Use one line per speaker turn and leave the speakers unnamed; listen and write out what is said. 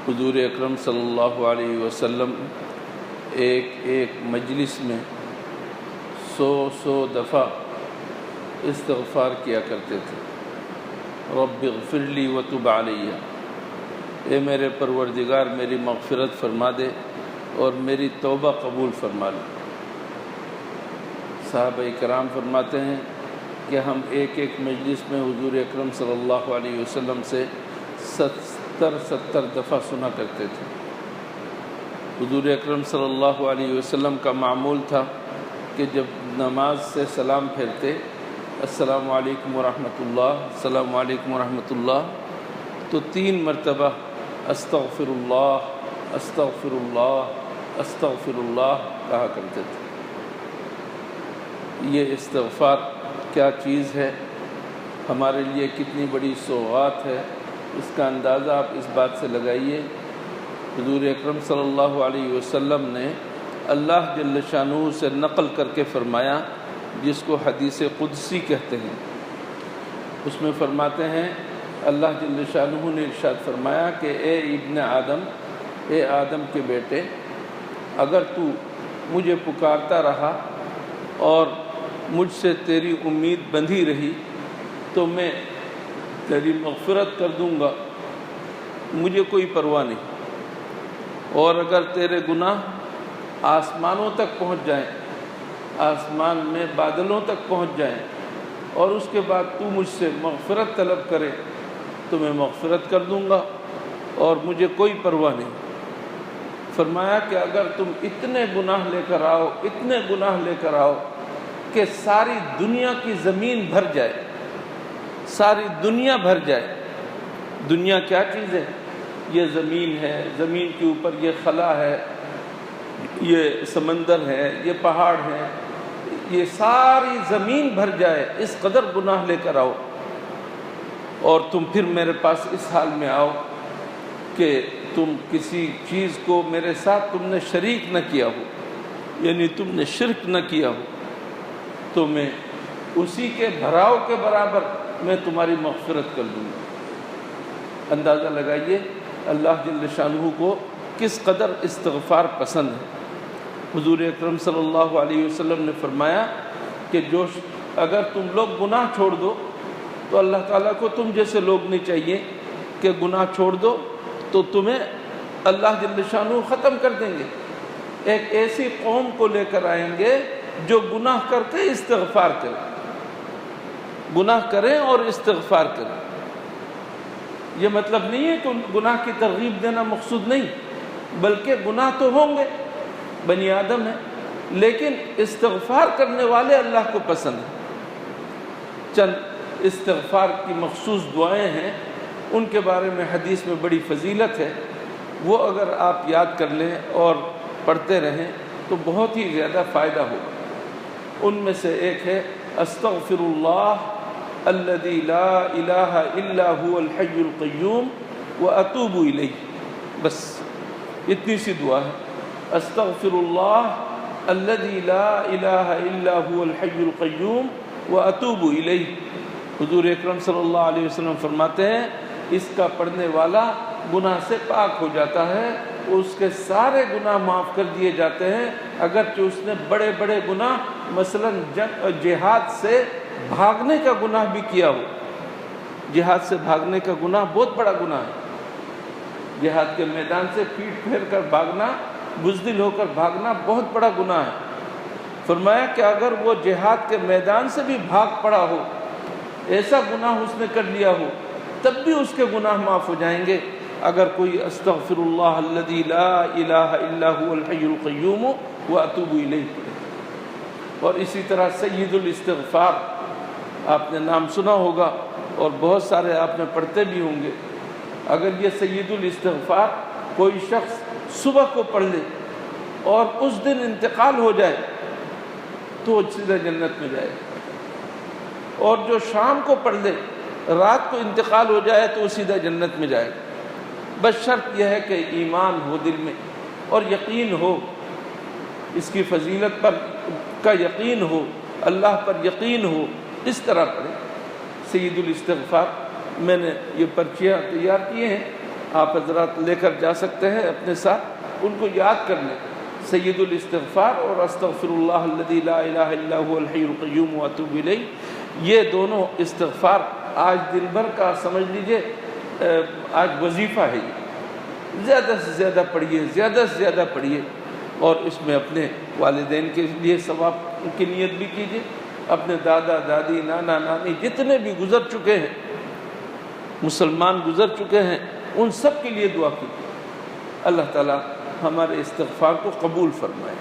حضور اکرم صلی اللہ علیہ وسلم ایک مجلس میں 100 دفعہ استغفار کیا کرتے تھے۔ رب اغفر لی وتب علی، اے میرے پروردگار میری مغفرت فرما دے اور میری توبہ قبول فرما لے۔ صحابہ کرام فرماتے ہیں کہ ہم ایک مجلس میں حضور اکرم صلی اللہ علیہ وسلم سے 70 دفعہ سنا کرتے تھے۔ حضور اکرم صلی اللہ علیہ وسلم کا معمول تھا کہ جب نماز سے سلام پھیرتے السلام علیکم ورحمۃ اللہ، السلام علیکم ورحمۃ اللہ، تو 3 مرتبہ استغفر اللہ استغفر اللہ استغفر اللہ کہا کرتے تھے۔ یہ استغفار کیا چیز ہے، ہمارے لیے کتنی بڑی سوغات ہے، اس کا اندازہ آپ اس بات سے لگائیے۔ حضور اکرم صلی اللہ علیہ وسلم نے اللہ جل شانہ سے نقل کر کے فرمایا، جس کو حدیث قدسی کہتے ہیں۔ اس میں فرماتے ہیں اللہ جل شانہ نے ارشاد فرمایا کہ اے ابن آدم، اے آدم کے بیٹے، اگر تو مجھے پکارتا رہا اور مجھ سے تیری امید بندھی رہی تو میں تیری مغفرت کر دوں گا، مجھے کوئی پرواہ نہیں۔ اور اگر تیرے گناہ آسمانوں تک پہنچ جائیں، آسمان میں بادلوں تک پہنچ جائیں، اور اس کے بعد تو مجھ سے مغفرت طلب کرے تو میں مغفرت کر دوں گا اور مجھے کوئی پرواہ نہیں۔ فرمایا کہ اگر تم اتنے گناہ لے کر آؤ، اتنے گناہ لے کر آؤ کہ ساری دنیا کی زمین بھر جائے، ساری دنیا بھر جائے۔ دنیا کیا چیز ہے؟ یہ زمین ہے، زمین کے اوپر یہ خلا ہے، یہ سمندر ہے، یہ پہاڑ ہے، یہ ساری زمین بھر جائے، اس قدر گناہ لے کر آؤ، اور تم پھر میرے پاس اس حال میں آؤ کہ تم کسی چیز کو میرے ساتھ تم نے شریک نہ کیا ہو، یعنی تم نے شرک نہ کیا ہو، تو میں اسی کے بھراؤ کے برابر میں تمہاری مغفرت کر دوں گا۔ اندازہ لگائیے اللہ جل شانہ کو کس قدر استغفار پسند ہے۔ حضور اکرم صلی اللہ علیہ وسلم نے فرمایا کہ اگر تم لوگ گناہ چھوڑ دو تو اللہ تعالیٰ کو تم جیسے لوگ نہیں چاہیے کہ گناہ چھوڑ دو تو تمہیں اللہ جل شانہ ختم کر دیں گے۔ ایک ایسی قوم کو لے کر آئیں گے جو گناہ کر کے استغفار کریں، گناہ کریں اور استغفار کریں۔ یہ مطلب نہیں ہے کہ گناہ کی ترغیب دینا مقصود نہیں، بلکہ گناہ تو ہوں گے، بنی آدم ہے، لیکن استغفار کرنے والے اللہ کو پسند ہیں۔ چند استغفار کی مخصوص دعائیں ہیں، ان کے بارے میں حدیث میں بڑی فضیلت ہے، وہ اگر آپ یاد کر لیں اور پڑھتے رہیں تو بہت ہی زیادہ فائدہ ہوگا۔ ان میں سے ایک ہے استغفر اللہ الذی لا الہ الا هو الحی القیوم واتوب الیہ، بس اتنی سی دعا ہے، استغفر اللہ الذی لا الہ الا هو الحی القیوم واتوب الیہ۔ حضور اکرم صلی اللہ علیہ وسلم فرماتے ہیں اس کا پڑھنے والا گناہ سے پاک ہو جاتا ہے، اس کے سارے گناہ معاف کر دیے جاتے ہیں، اگرچہ اس نے بڑے بڑے گناہ مثلا جہاد سے بھاگنے کا گناہ بھی کیا ہو۔ جہاد سے بھاگنے کا گناہ بہت بڑا گناہ ہے، جہاد کے میدان سے پیٹ پھیر کر بھاگنا، بزدل ہو کر بھاگنا بہت بڑا گناہ ہے۔ فرمایا کہ اگر وہ جہاد کے میدان سے بھی بھاگ پڑا ہو، ایسا گناہ اس نے کر لیا ہو، تب بھی اس کے گناہ معاف ہو جائیں گے اگر کوئی استغفر اللہ الذی لا الہ الا هو الحی القیوم واتوب الیہ پڑھے۔ اور اسی طرح سید الاستغفار آپ نے نام سنا ہوگا اور بہت سارے آپ نے پڑھتے بھی ہوں گے۔ اگر یہ سید الاستغفار کوئی شخص صبح کو پڑھ لے اور اس دن انتقال ہو جائے تو سیدھا جنت میں جائے، اور جو شام کو پڑھ لے رات کو انتقال ہو جائے تو سیدھا جنت میں جائے، بس شرط یہ ہے کہ ایمان ہو دل میں اور یقین ہو، اس کی فضیلت پر کا یقین ہو، اللہ پر یقین ہو، اس طرح پڑھے۔ سید الاستغفار میں نے یہ پرچیاں تیار کیے ہیں، آپ حضرات لے کر جا سکتے ہیں اپنے ساتھ، ان کو یاد کر لیں، سید الاستغفار اور استغفر اللہ الذی لا الہ الا هو الحی القیوم واتوب الیہ، یہ دونوں استغفار آج دن بھر کا سمجھ لیجئے آج وظیفہ ہے، یہ زیادہ سے زیادہ پڑھیے، زیادہ سے زیادہ پڑھیے، اور اس میں اپنے والدین کے لیے ثواب کی نیت بھی کیجیے، اپنے دادا دادی نانا نانی جتنے بھی گزر چکے ہیں، مسلمان گزر چکے ہیں، ان سب کے لیے دعا کیجیے، اللہ تعالی ہمارے استغفار کو قبول فرمائے۔